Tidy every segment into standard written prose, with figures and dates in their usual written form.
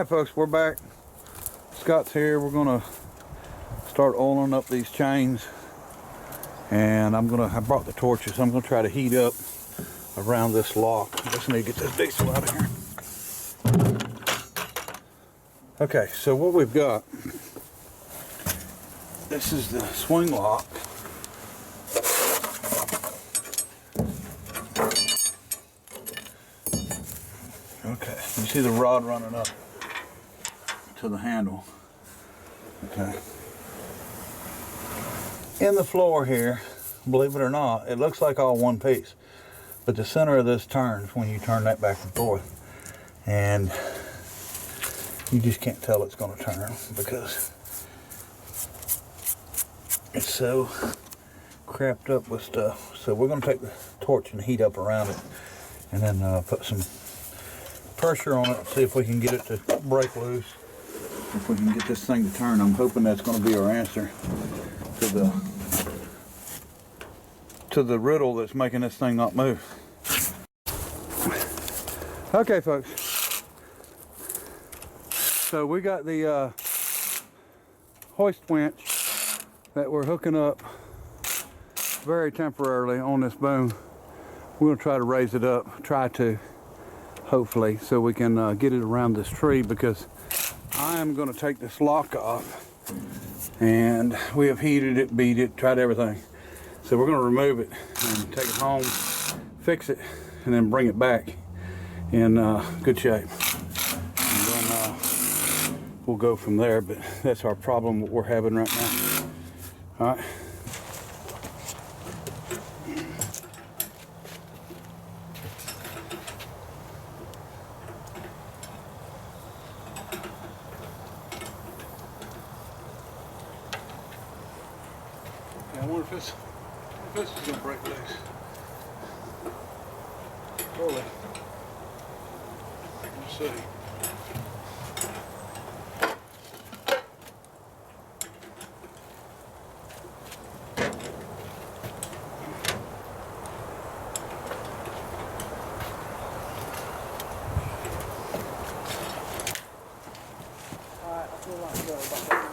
Alright folks, we're back. Scott's here. We're gonna start oiling up these chains, and I brought the torches. I'm gonna try to heat up around this lock. I just need to get this diesel out of here. Okay, so what we've got, this is the swing lock. Okay, you see the rod running up to the handle. Okay. In the floor here, believe it or not, it looks like all one piece, but the center of this turns when you turn that back and forth, and you just can't tell it's going to turn because it's so crapped up with stuff. So we're going to take the torch and heat up around it, and then put some pressure on it and see if we can get it to break loose. If we can get this thing to turn, I'm hoping that's going to be our answer to the riddle that's making this thing not move. Okay, folks. So we got the hoist winch that we're hooking up very temporarily on this boom. We're going to try to raise it up, hopefully, so we can get it around this tree, because I am going to take this lock off, and we have heated it, beat it, tried everything. So we're going to remove it and take it home, fix it, and then bring it back in good shape. And then we'll go from there, but that's our problem what we're having right now. All right. I wonder if this is going to break loose. Surely. Let's see. Alright, I feel like go about that.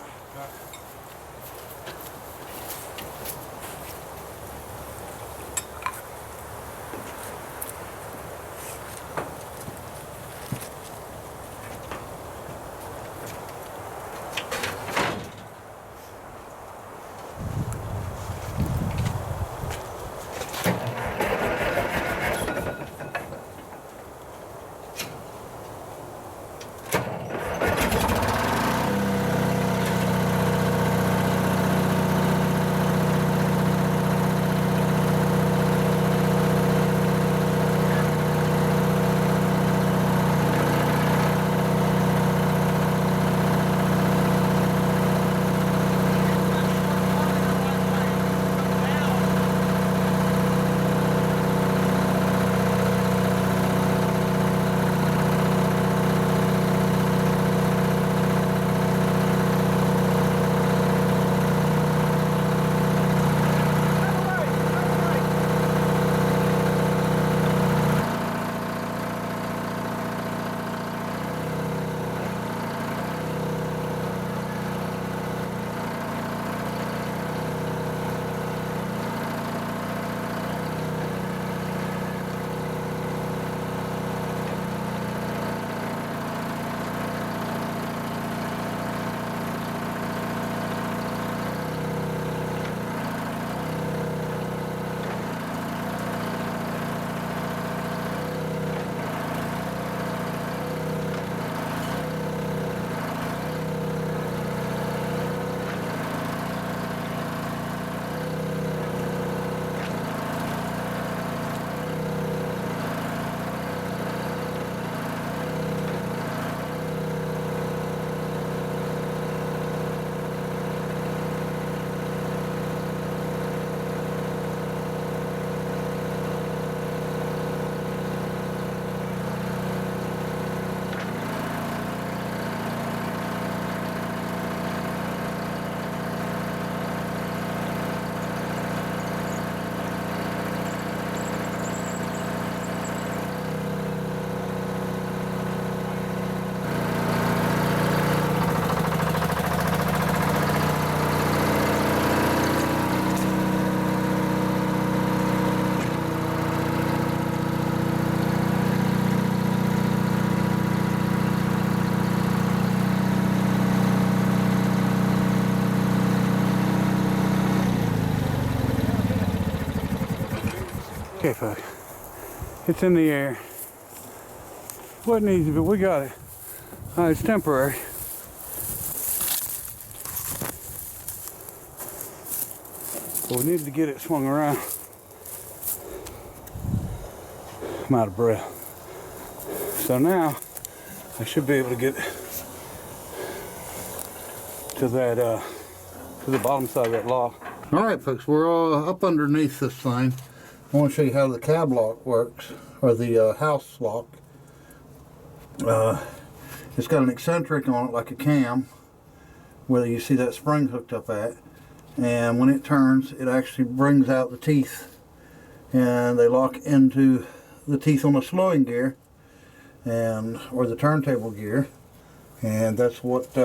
Okay, folks. It's in the air. Wasn't easy, but we got it. It's temporary. But we needed to get it swung around. I'm out of breath. So now I should be able to get to that to the bottom side of that lock. All right, folks, we're all up underneath this thing. I want to show you how the cab lock works, or the house lock. It's got an eccentric on it like a cam, where you see that spring hooked up at, and when it turns, it actually brings out the teeth, and they lock into the teeth on the slowing gear, or the turntable gear, and that's what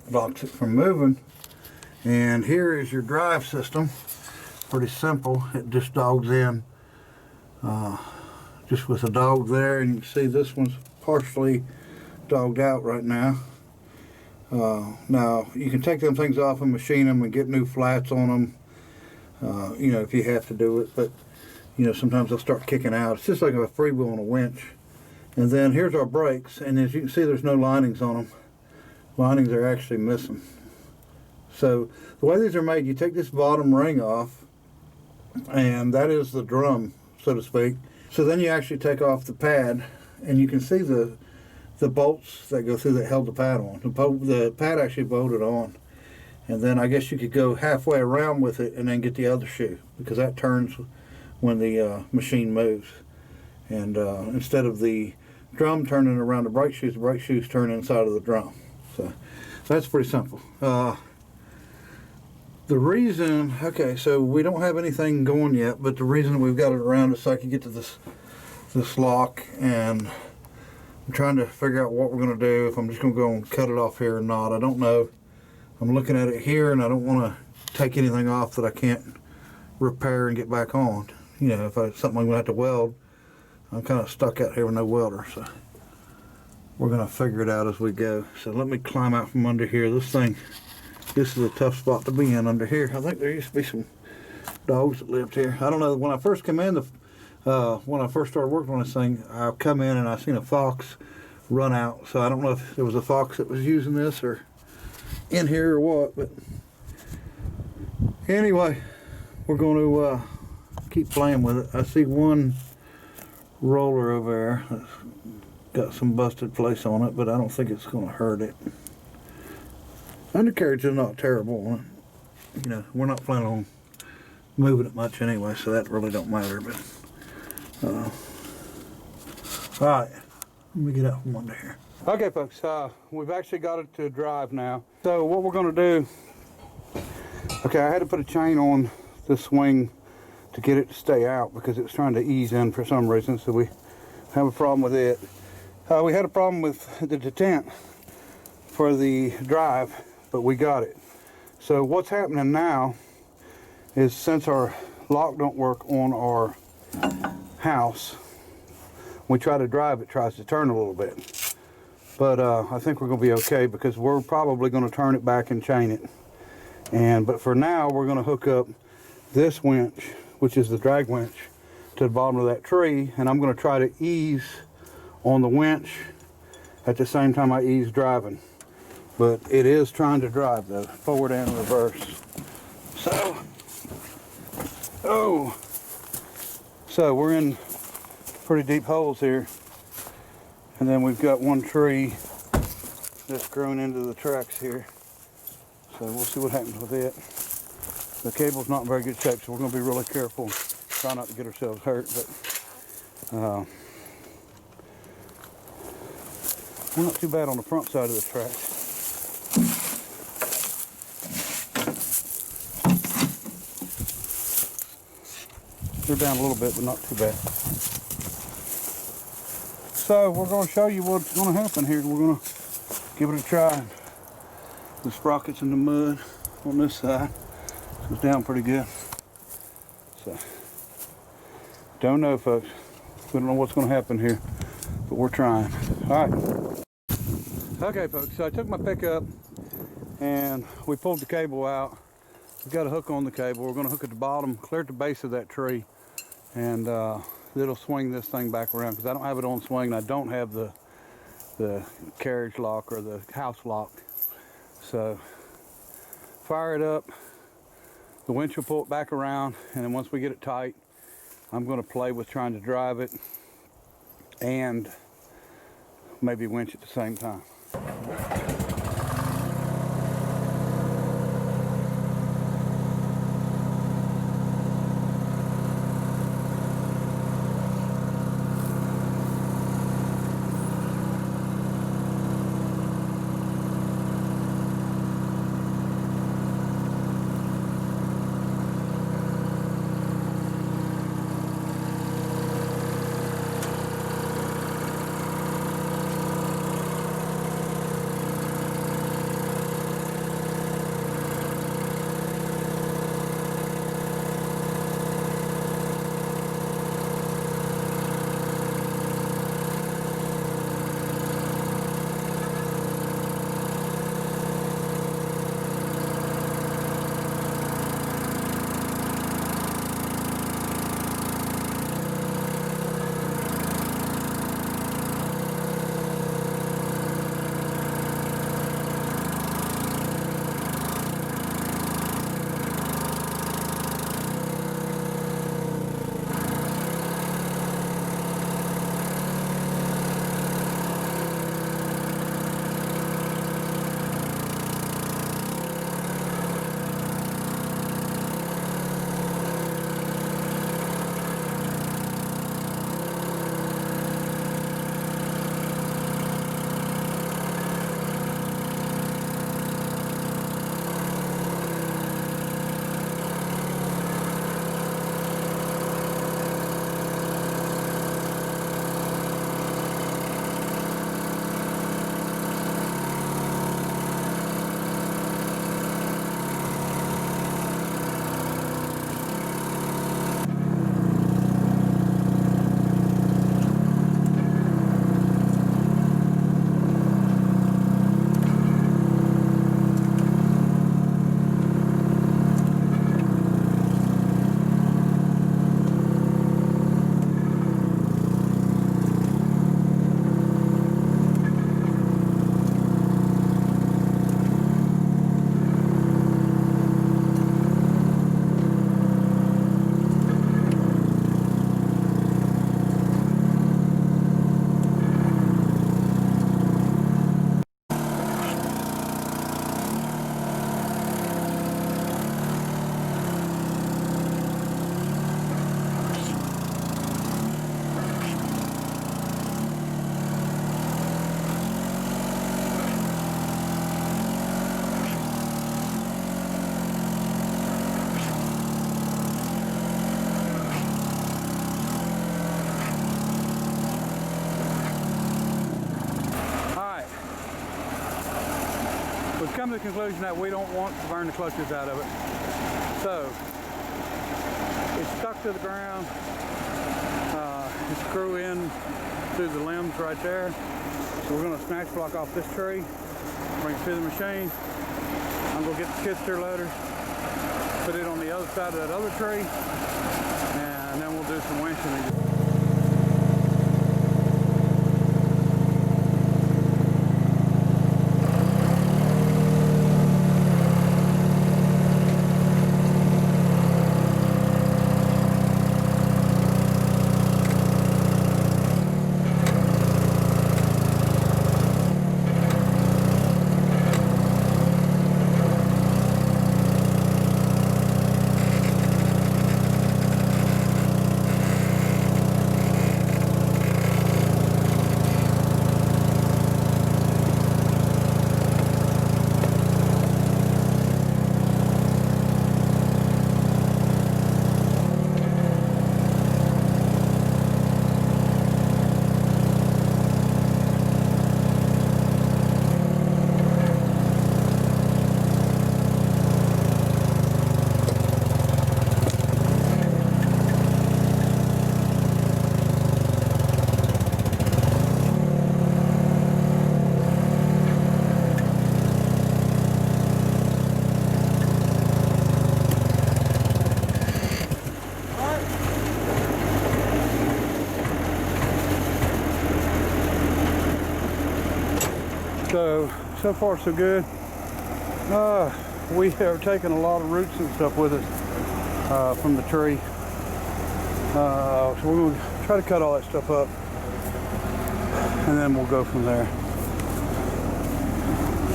locks it from moving. And here is your drive system. Pretty simple. It just dogs in just with a dog there, and you can see this one's partially dogged out right now. Now you can take them things off and machine them and get new flats on them, you know, if you have to do it, but you know, sometimes they'll start kicking out. It's just like a freewheel on a winch. And then here's our brakes, and as you can see, there's no linings on them. Linings are actually missing. So the way these are made, you take this bottom ring off, and that is the drum, so to speak. So then you actually take off the pad, and you can see the bolts that go through that held the pad on. The pad actually bolted on. And then I guess you could go halfway around with it and then get the other shoe, because that turns when the machine moves. And instead of the drum turning around the brake shoes turn inside of the drum. So that's pretty simple. The reason, okay, so we don't have anything going yet, but the reason we've got it around is so I can get to this lock, and I'm trying to figure out what we're going to do, if I'm just going to go and cut it off here or not. I don't know. I'm looking at it here, and I don't want to take anything off that I can't repair and get back on. You know, if it's something I'm going to have to weld, I'm kind of stuck out here with no welder, so we're going to figure it out as we go. So let me climb out from under here. This is a tough spot to be in under here. I think there used to be some dogs that lived here. I don't know, when I first came in, when I first started working on this thing, I come in and I seen a fox run out. So I don't know if there was a fox that was using this or in here or what, but anyway, we're going to keep playing with it. I see one roller over there that's got some busted place on it, but I don't think it's going to hurt it. Undercarriage is not terrible. You know, we're not planning on moving it much anyway, so that really don't matter. But all right, let me get out from under here. Okay, folks, we've actually got it to drive now. So what we're going to do, okay, I had to put a chain on this swing to get it to stay out because it was trying to ease in for some reason, so we have a problem with it. We had a problem with the detent for the drive, but we got it. So what's happening now is, since our lock don't work on our house, we try to drive, it tries to turn a little bit. But I think we're going to be okay, because we're probably going to turn it back and chain it. But for now, we're going to hook up this winch, which is the drag winch, to the bottom of that tree, and I'm going to try to ease on the winch at the same time I ease driving. But it is trying to drive though, forward and reverse. So we're in pretty deep holes here, and then we've got one tree that's grown into the tracks here. So we'll see what happens with it. The cable's not in very good shape, so we're going to be really careful, try not to get ourselves hurt. But we're not too bad on the front side of the tracks. They're down a little bit, but not too bad. So we're going to show you what's going to happen here. We're going to give it a try. The sprocket's in the mud on this side. It's down pretty good. So, don't know, folks. We don't know what's going to happen here, but we're trying. All right. Okay, folks, so I took my pickup and we pulled the cable out. We've got a hook on the cable. We're going to hook at the bottom, clear at the base of that tree, and it'll swing this thing back around because I don't have it on swing and I don't have the carriage lock or the house lock. So fire it up, the winch will pull it back around, and then once we get it tight, I'm going to play with trying to drive it and maybe winch at the same time. We've come to the conclusion that we don't want to burn the clutches out of it. So, it's stuck to the ground. You screw in through the limbs right there. So we're going to snatch block off this tree, bring it to the machine. I'm going to get the skid steer loader, put it on the other side of that other tree, and then we'll do some winching. So far so good. We have taken a lot of roots and stuff with us from the tree. So we're going to try to cut all that stuff up, and then we'll go from there. I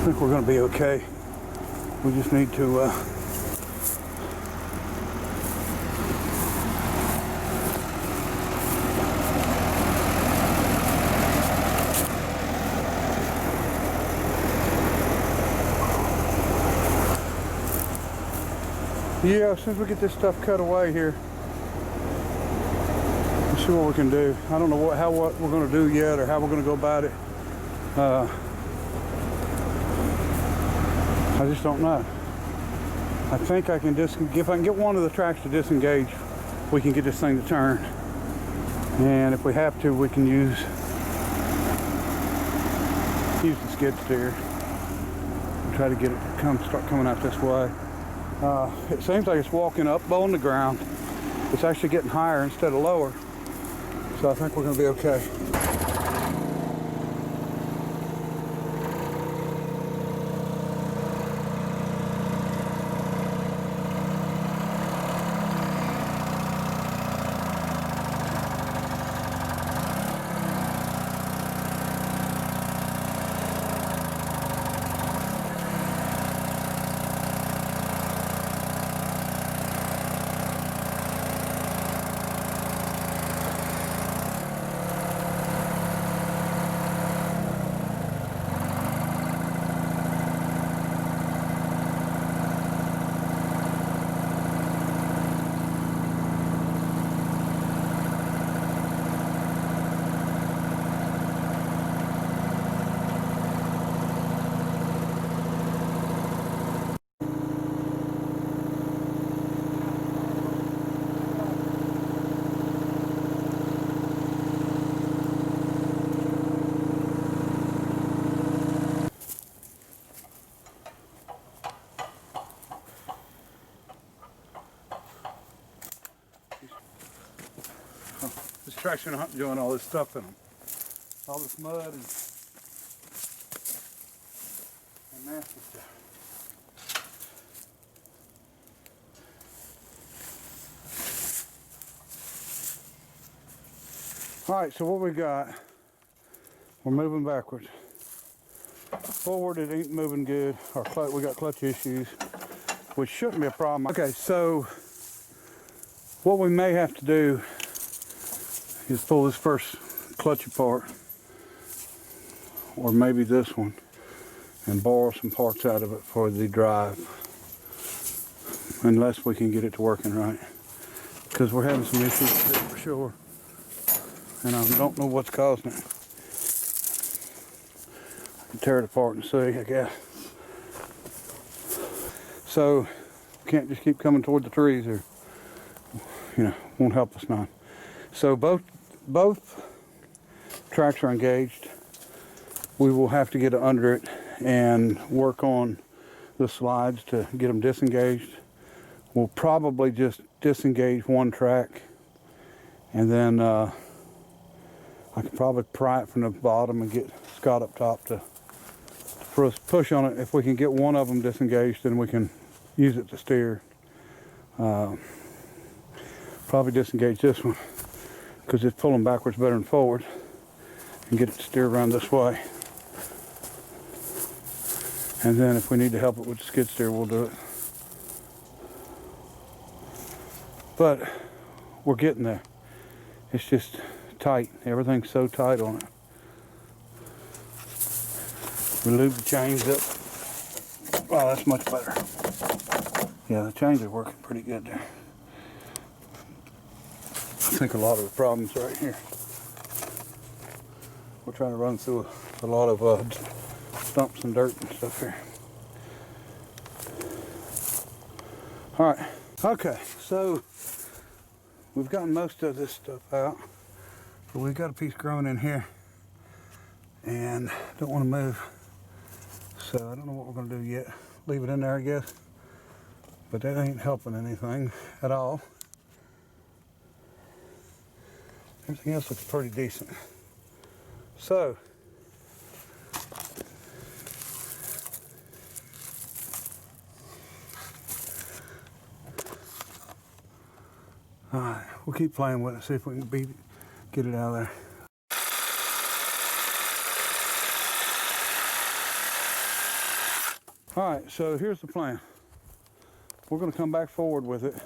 think we're going to be okay. We just need to yeah, as soon as we get this stuff cut away here, we'll see what we can do. I don't know what we're going to do yet, or how we're going to go about it. I just don't know. I think I can if I can get one of the tracks to disengage, we can get this thing to turn. And if we have to, we can use the skid steer. Try to get it to start coming out this way. It seems like it's walking up on the ground. It's actually getting higher instead of lower. So I think we're going to be okay. This traction not doing all this stuff in them. All this mud and nasty stuff. Alright, so what we got, we're moving backwards. Forward it ain't moving good. We got clutch issues, which shouldn't be a problem. Okay, so what we may have to do is pull this first clutch apart, or maybe this one, and borrow some parts out of it for the drive, unless we can get it to working right, because we're having some issues with it for sure, and I don't know what's causing it. I can tear it apart and see, I guess. So can't just keep coming toward the trees, or won't help us none. So both tracks are engaged. We will have to get under it and work on the slides to get them disengaged. We'll probably just disengage one track, and then I can probably pry it from the bottom and get Scott up top to push on it. If we can get one of them disengaged, then we can use it to steer. Probably disengage this one, because it's pulling backwards better than forward, and get it to steer around this way. And then if we need to help it with the skid steer, we'll do it. But we're getting there. It's just tight. Everything's so tight on it. We lube the chains up. Wow, that's much better. Yeah, the chains are working pretty good there. I think a lot of the problem's right here. We're trying to run through a lot of stumps and dirt and stuff here. All right, okay, so we've gotten most of this stuff out, but we've got a piece growing in here and don't want to move. So I don't know what we're going to do yet. Leave it in there, I guess. But that ain't helping anything at all. Everything else looks pretty decent. So All right, we'll keep playing with it, see if we can get it out of there. All right, so here's the plan. We're gonna come back forward with it.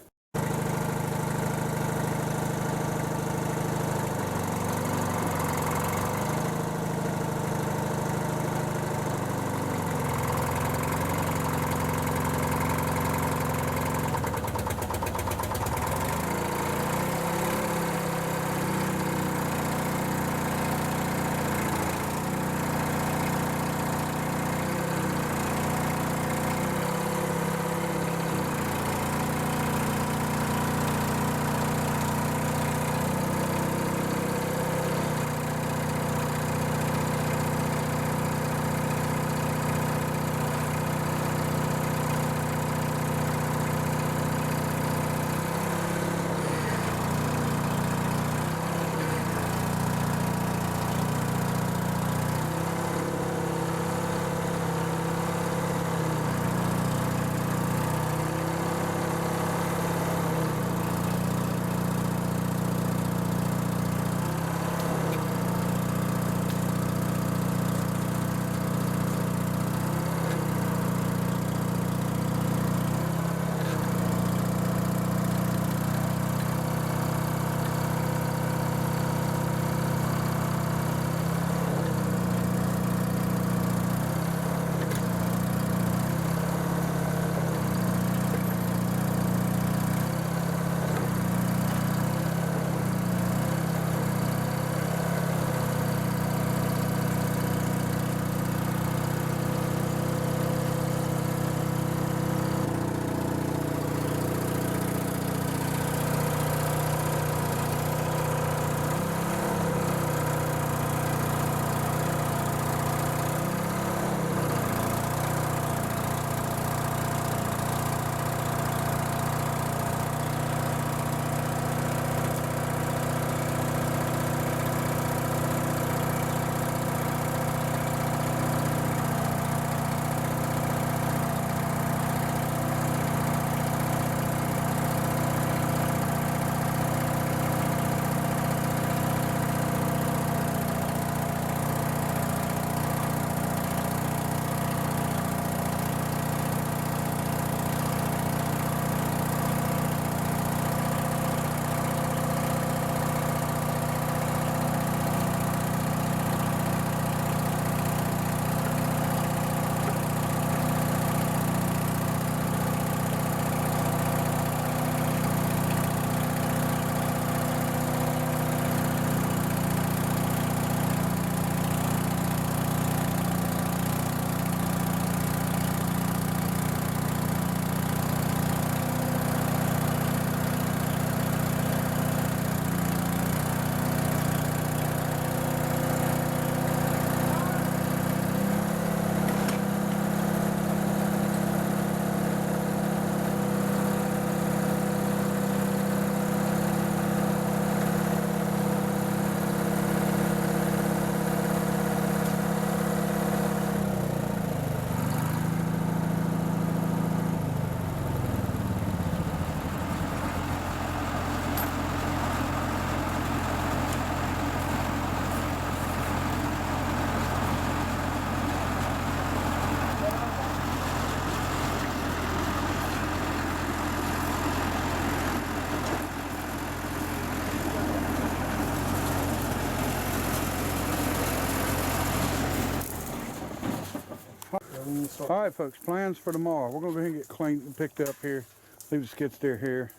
All right, folks, plans for tomorrow. We're gonna go ahead and get cleaned and picked up here. Leave the skid steer here.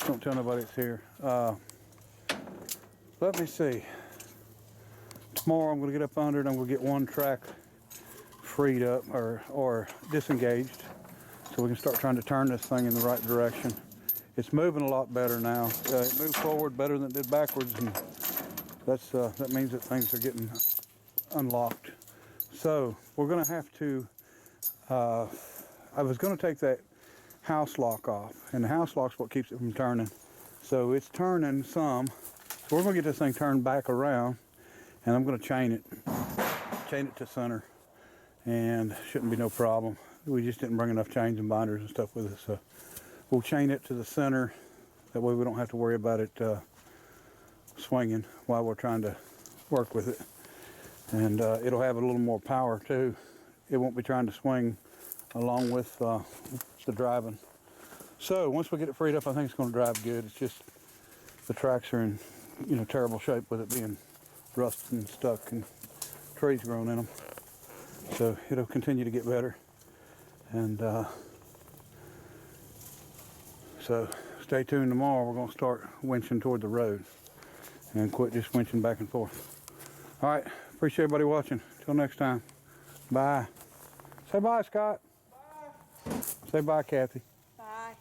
Don't tell nobody it's here. Let me see. Tomorrow I'm gonna get up under it. I'm gonna get one track freed up or disengaged so we can start trying to turn this thing in the right direction. It's moving a lot better now. It moved forward better than it did backwards, and that means that things are getting unlocked. So we're gonna have to, I was gonna take that house lock off, and the house lock's what keeps it from turning. So it's turning some. So we're gonna get this thing turned back around, and I'm gonna chain it to center, and shouldn't be no problem. We just didn't bring enough chains and binders and stuff with us, so we'll chain it to the center That way we don't have to worry about it swinging while we're trying to work with it. And it'll have a little more power too. It won't be trying to swing along with the driving. So once we get it freed up, I think it's going to drive good. It's just the tracks are in, you know, terrible shape with it being rusted and stuck and trees growing in them. So it'll continue to get better. And so stay tuned tomorrow. We're going to start winching toward the road and quit just winching back and forth. All right. Appreciate everybody watching. Till next time. Bye. Say bye, Scott. Bye. Say bye, Kathy. Bye.